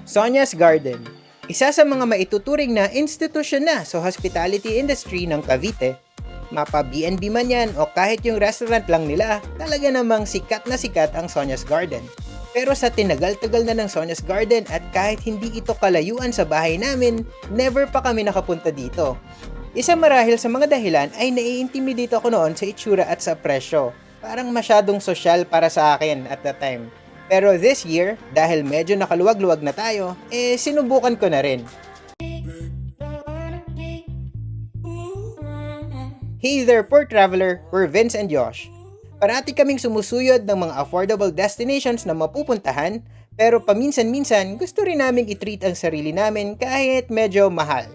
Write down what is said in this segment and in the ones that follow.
Sonia's Garden, isa sa mga maituturing na institusyon na sa hospitality industry ng Cavite. Mapa B&B man yan o kahit yung restaurant lang nila, talaga namang sikat na sikat ang Sonia's Garden. Pero sa tinagal-tagal na ng Sonia's Garden at kahit hindi ito kalayuan sa bahay namin, never pa kami nakapunta dito. Isa marahil sa mga dahilan ay nai-intimidate ako noon sa itsura at sa presyo. Parang masyadong sosyal para sa akin at that time. Pero this year, dahil medyo nakaluwag-luwag na tayo, sinubukan ko na rin. Hey there, poor traveler, we're Vince and Josh. Parati kaming sumusuyod ng mga affordable destinations na mapupuntahan, pero paminsan-minsan gusto rin naming i-treat ang sarili namin kahit medyo mahal.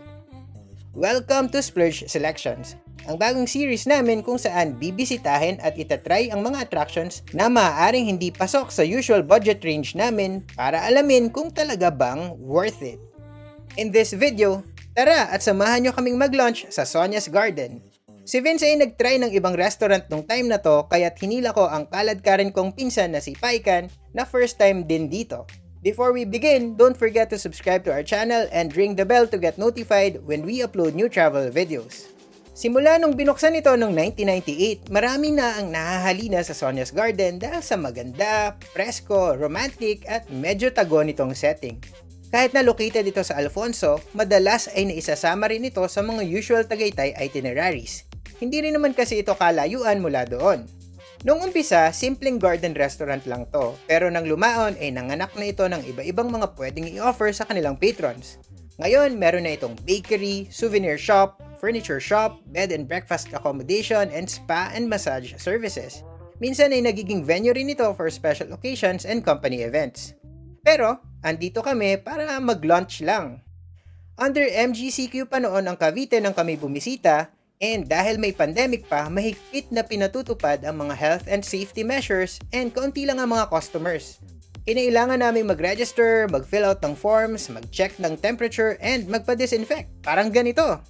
Welcome to Splurge Selections, ang bagong series namin kung saan bibisitahin at itatry ang mga attractions na maaaring hindi pasok sa usual budget range namin para alamin kung talaga bang worth it. In this video, tara at samahan nyo kaming mag-lunch sa Sonia's Garden. Si Vince ay nag-try ng ibang restaurant nung time na to kaya't hinila ko ang kaladkarin kong pinsan na si Paikan na first time din dito. Before we begin, don't forget to subscribe to our channel and ring the bell to get notified when we upload new travel videos. Simula nung binuksan ito noong 1998, marami na ang nahahalina sa Sonia's Garden dahil sa maganda, presko, romantic at medyo tago nitong setting. Kahit na located ito sa Alfonso, madalas ay naisasama rin ito sa mga usual Tagaytay itineraries. Hindi rin naman kasi ito kalayuan mula doon. Noong umpisa, simpleng garden restaurant lang to, pero nang lumaon ay nanganak na ito ng iba-ibang mga pwedeng i-offer sa kanilang patrons. Ngayon, meron na itong bakery, souvenir shop, furniture shop, bed and breakfast accommodation, and spa and massage services. Minsan ay nagiging venue rin ito for special occasions and company events. Pero, andito kami para mag-lunch lang. Under MGCQ pa noon ang Cavite nang kami bumisita, and dahil may pandemic pa, mahigpit na pinatutupad ang mga health and safety measures and kaunti lang ang mga customers. Kinailangan namin mag-register, mag-fill out ng forms, mag-check ng temperature, and magpa-disinfect. Parang ganito.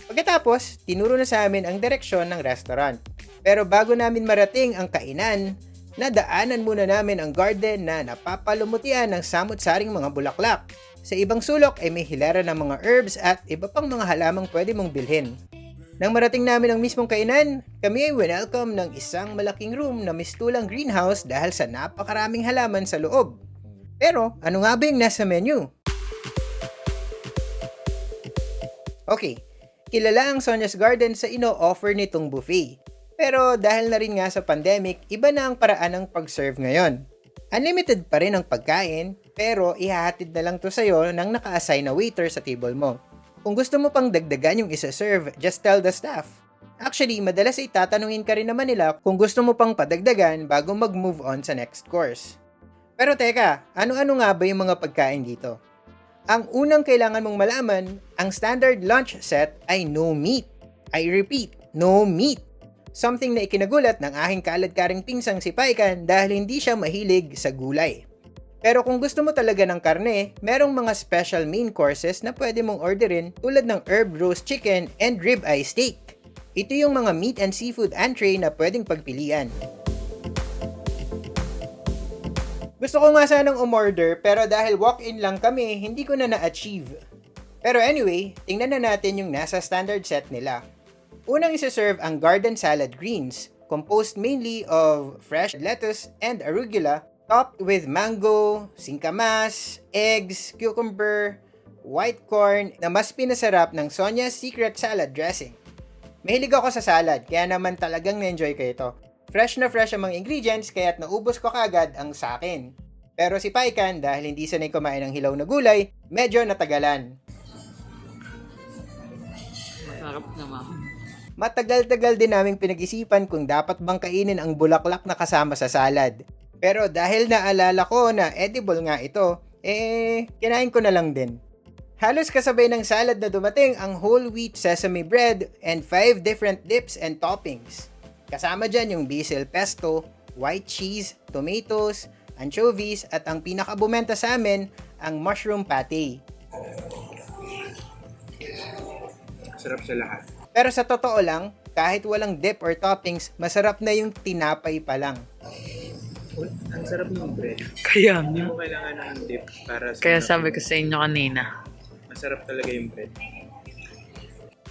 Pagkatapos, tinuro na sa amin ang direksyon ng restaurant. Pero bago namin marating ang kainan, nadaanan muna namin ang garden na napapalumutian ng samut-saring mga bulaklak. Sa ibang sulok ay may hilera ng mga herbs at iba pang mga halamang pwede mong bilhin. Nang marating namin ang mismong kainan, kami ay welcome ng isang malaking room na mistulang greenhouse dahil sa napakaraming halaman sa loob. Pero ano nga ba yung nasa menu? Okay, kilala ang Sonia's Garden sa ino-offer nitong buffet. Pero dahil na rin nga sa pandemic, iba na ang paraan ng pag-serve ngayon. Unlimited pa rin ang pagkain, pero ihahatid na lang to sa'yo ng naka-assign na waiter sa table mo. Kung gusto mo pang dagdagan yung isa-serve, just tell the staff. Actually, madalas ay tatanungin ka rin naman nila kung gusto mo pang padagdagan bago mag-move on sa next course. Pero teka, ano-ano nga ba yung mga pagkain dito? Ang unang kailangan mong malaman, ang standard lunch set ay no meat. I repeat, no meat. Something na ikinagulat ng aking kaladkaring pinsang si Paikan dahil hindi siya mahilig sa gulay. Pero kung gusto mo talaga ng karne, merong mga special main courses na pwede mong orderin tulad ng herb roast chicken and ribeye steak. Ito yung mga meat and seafood entree na pwedeng pagpilian. Gusto ko nga sanang umorder pero dahil walk-in lang kami, hindi ko na na-achieve. Pero anyway, tingnan na natin yung nasa standard set nila. Unang isa-serve ang garden salad greens, composed mainly of fresh lettuce and arugula, topped with mango, singkamas, eggs, cucumber, white corn na mas pinasarap ng Sonia's Secret Salad Dressing. Mahilig ako sa salad, kaya naman talagang na-enjoy ko ito. Fresh na fresh ang mga ingredients kaya't naubos ko kagad ang sakin. Pero si Paikan, dahil hindi sanay kumain ng hilaw na gulay, medyo natagalan. Masarap naman. Matagal-tagal din naming pinag-isipan kung dapat bang kainin ang bulaklak na kasama sa salad. Pero dahil naalala ko na edible nga ito, kinain ko na lang din. Halos kasabay ng salad na dumating ang whole wheat sesame bread and 5 different dips and toppings. Kasama dyan yung basil pesto, white cheese, tomatoes, anchovies at ang pinakabumenta sa amin, ang mushroom pate. Sarap sa lahat. Pero sa totoo lang, kahit walang dip or toppings, masarap na yung tinapay pa lang. Ang sarap ng bread. Kaya Hindi nga. mo kailangan ng dip para sa Kaya sabi ko sa inyo kanina. masarap talaga yung bread.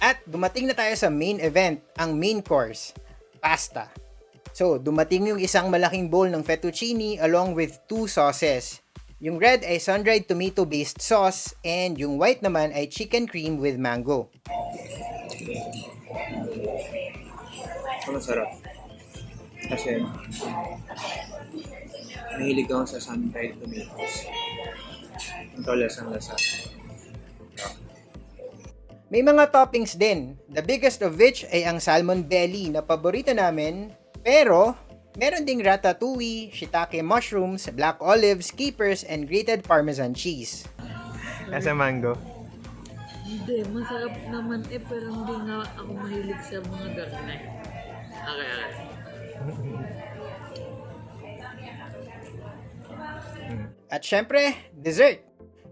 At dumating na tayo sa main event, ang main course, pasta. So, dumating yung isang malaking bowl ng fettuccine along with 2 sauces. Yung red ay sun-dried tomato-based sauce and yung white naman ay chicken cream with mango. Ang masarap. Kasi mahilig ako sa sun-dried tomatoes. Ito lasang-lasa. May mga toppings din, the biggest of which ay ang salmon belly na paborito namin, pero meron ding ratatouille, shiitake mushrooms, black olives, capers, and grated parmesan cheese. Nasa mango. Hindi, masarap naman pero hindi nga ako mahilig sa mga garne. Okay. At syempre, dessert.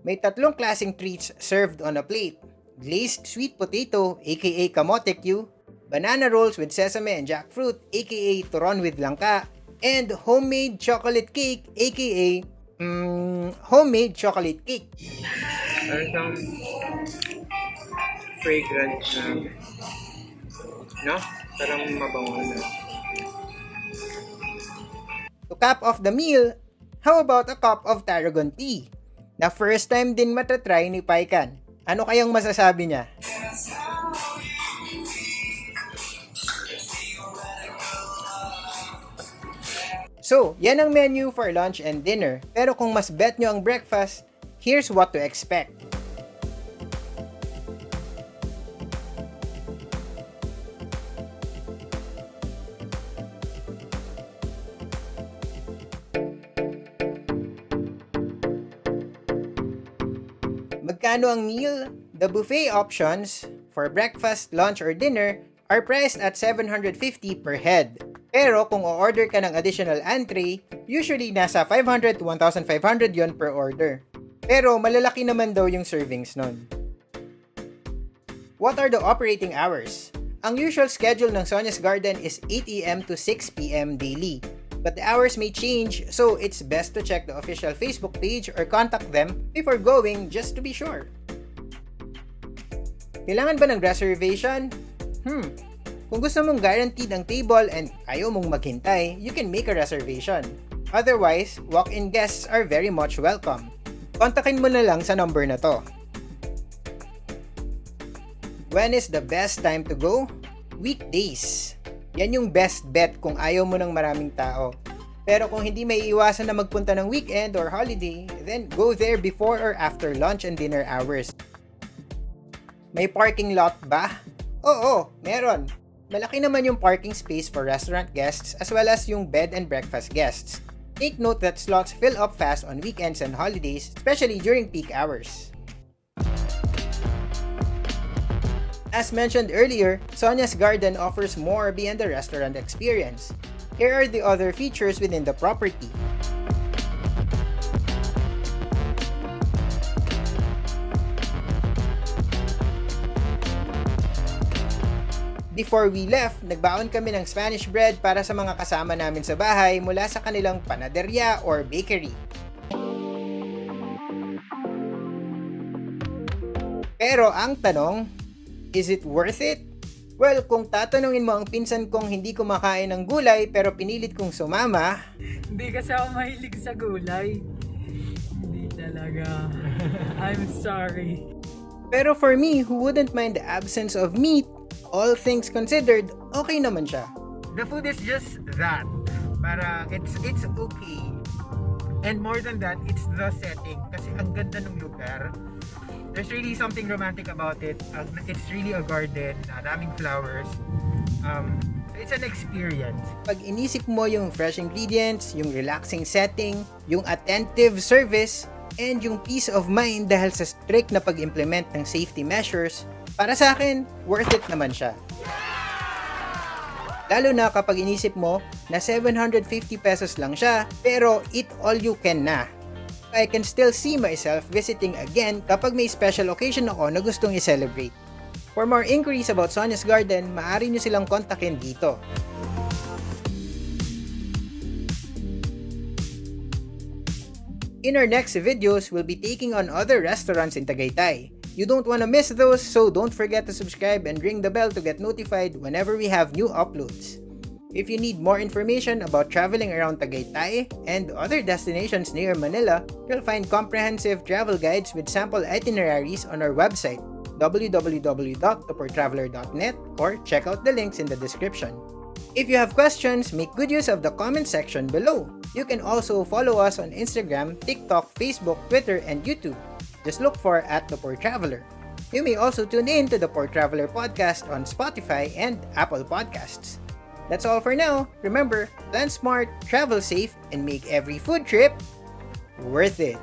May 3 klaseng treats served on a plate. Glazed sweet potato, aka kamote Q, banana rolls with sesame and jackfruit, aka turon with langka, and homemade chocolate cake, aka homemade chocolate cake. Parang siyang fragrant na, no? Parang mabango na. To cap off the meal, how about a cup of tarragon tea? Na first time din matatry ni Paikan. Ano kayang masasabi niya? So, yan ang menu for lunch and dinner. Pero kung mas bet nyo ang breakfast, here's what to expect. Magkano ang meal? The buffet options for breakfast, lunch, or dinner are priced at 750 per head. Pero kung o-order ka ng additional entree, usually nasa 500 to 1,500 yon per order. Pero malalaki naman daw yung servings nun. What are the operating hours? Ang usual schedule ng Sonia's Garden is 8 a.m. to 6 p.m. daily. But the hours may change, so it's best to check the official Facebook page or contact them before going just to be sure. Kailangan ba ng reservation? Kung gusto mong guaranteed ang table and ayaw mong maghintay, you can make a reservation. Otherwise, walk-in guests are very much welcome. Kontakin mo na lang sa number na to. When is the best time to go? Weekdays. Yan yung best bet kung ayaw mo ng maraming tao. Pero kung hindi may iwasan na magpunta ng weekend or holiday, then go there before or after lunch and dinner hours. May parking lot ba? Oo, meron. Malaki naman yung parking space for restaurant guests as well as yung bed and breakfast guests. Take note that slots fill up fast on weekends and holidays, especially during peak hours. As mentioned earlier, Sonia's Garden offers more beyond the restaurant experience. Here are the other features within the property. Before we left, nagbaon kami ng Spanish bread para sa mga kasama namin sa bahay mula sa kanilang panaderia or bakery. Pero ang tanong, is it worth it? Well, kung tatanungin mo ang pinsan kong hindi kumakain ng gulay pero pinilit kong sumama, Hindi kasi ako mahilig sa gulay. Hindi talaga. I'm sorry. pero for me who wouldn't mind the absence of meat, all things considered, okay naman siya. The food is just that. Para it's okay. And more than that, it's the setting. Kasi ang ganda ng lugar. There's really something romantic about it. It's really a garden. Daming flowers. It's an experience. Pag inisip mo yung fresh ingredients, yung relaxing setting, yung attentive service, and yung peace of mind dahil sa strict na pag-implement ng safety measures, para sa akin, worth it naman siya. Lalo na kapag inisip mo na 750 pesos lang siya, pero eat all you can na. I can still see myself visiting again kapag may special occasion ako na gustong i-celebrate. For more inquiries about Sonia's Garden, maaari nyo silang kontakin dito. In our next videos, we'll be taking on other restaurants in Tagaytay. You don't want to miss those, so don't forget to subscribe and ring the bell to get notified whenever we have new uploads. If you need more information about traveling around Tagaytay and other destinations near Manila, you'll find comprehensive travel guides with sample itineraries on our website, www.theportraveler.net, or check out the links in the description. If you have questions, make good use of the comment section below. You can also follow us on Instagram, TikTok, Facebook, Twitter, and YouTube. Just look for @theportraveler. You may also tune in to the Port Traveler podcast on Spotify and Apple Podcasts. That's all for now. Remember, plan smart, travel safe, and make every food trip worth it.